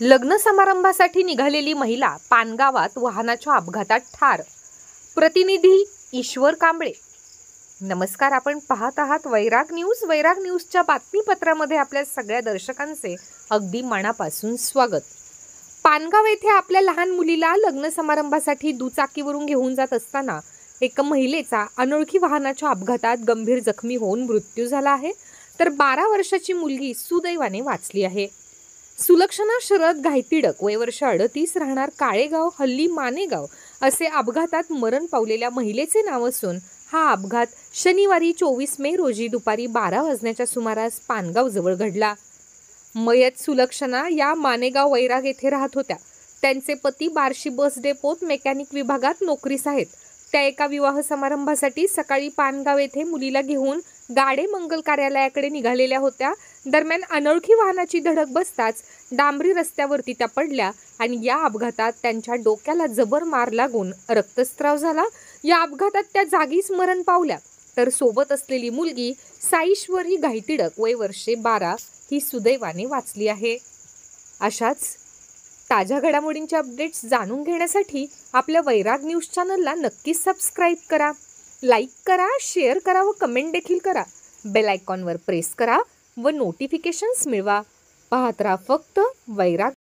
लग्न समारंभासाठी निघालेली महिला पानगावात वाहनाच्या अपघातात ठार। प्रतिनिधी ईश्वर कांबळे। नमस्कार, आपण पाहत आहात वैराग न्यूज। वैराग न्यूजच्या बातमीपत्रामध्ये आपल्या सगळ्या दर्शकांचे अगदी मनापासून स्वागत। पानगाव येथे आपल्या लहान मुलीला लग्न समारंभासाठी दुचाकीवरून घेऊन जात असताना एका महिलेचा अनोळखी वाहनाच्या अपघातात गंभीर जखमी होऊन मृत्यू झाला आहे, तर 12 वर्षाची मुलगी सुदैवाने वाचली आहे। सुलक्षणा शरद घायतिडक, वय वर्ष 38, राहणार काळेगाव हल्ली मानेगाव असे अपघातात मरण पावलेल्या महिलेचे नाव असून हा अपघात शनिवारी 24 मे रोजी दुपारी 12 वाजण्याच्या सुमारास पानगाव जवळ घडला। मयत सुलक्षणा या मानेगाव वैराग येथे राहत होत्या। त्यांचे पती बार्शी बस डेपोत मेकॅनिक विभागात नोकरीस आहेत। त्या एका विवाह समारंभासाठी सकाळी पानगाव येथे मुलीला घेऊन गाडे मंगल कार्यालयाकडे निघालेल्या होत्या। दरम्यान अनोळखी वाहनाची धडक बसताच डांबरी रस्त्यावरती त्या पडल्या आणि या अपघातात त्यांच्या डोक्याला जबर मार लागून रक्तस्राव झाला। या अपघातात त्या जागीच मरण पावल्या, तर सोबत असलेली मुलगी साईश्वरी घायतिडक, वय वर्षे 12, ही सुदैवाने वाचली आहे। अशाच ताज्या घडामोडींचे अपडेट्स जाणून घेण्यासाठी आपल्या वैराग न्यूज चॅनलला नक्कीच सबस्क्राईब करा, लाईक करा, शेअर करा व कमेंट देखील करा। बेल आयकॉनवर प्रेस करा व नोटिफिकेशन्स मिळवा। पाहत राहा फक्त वैराग।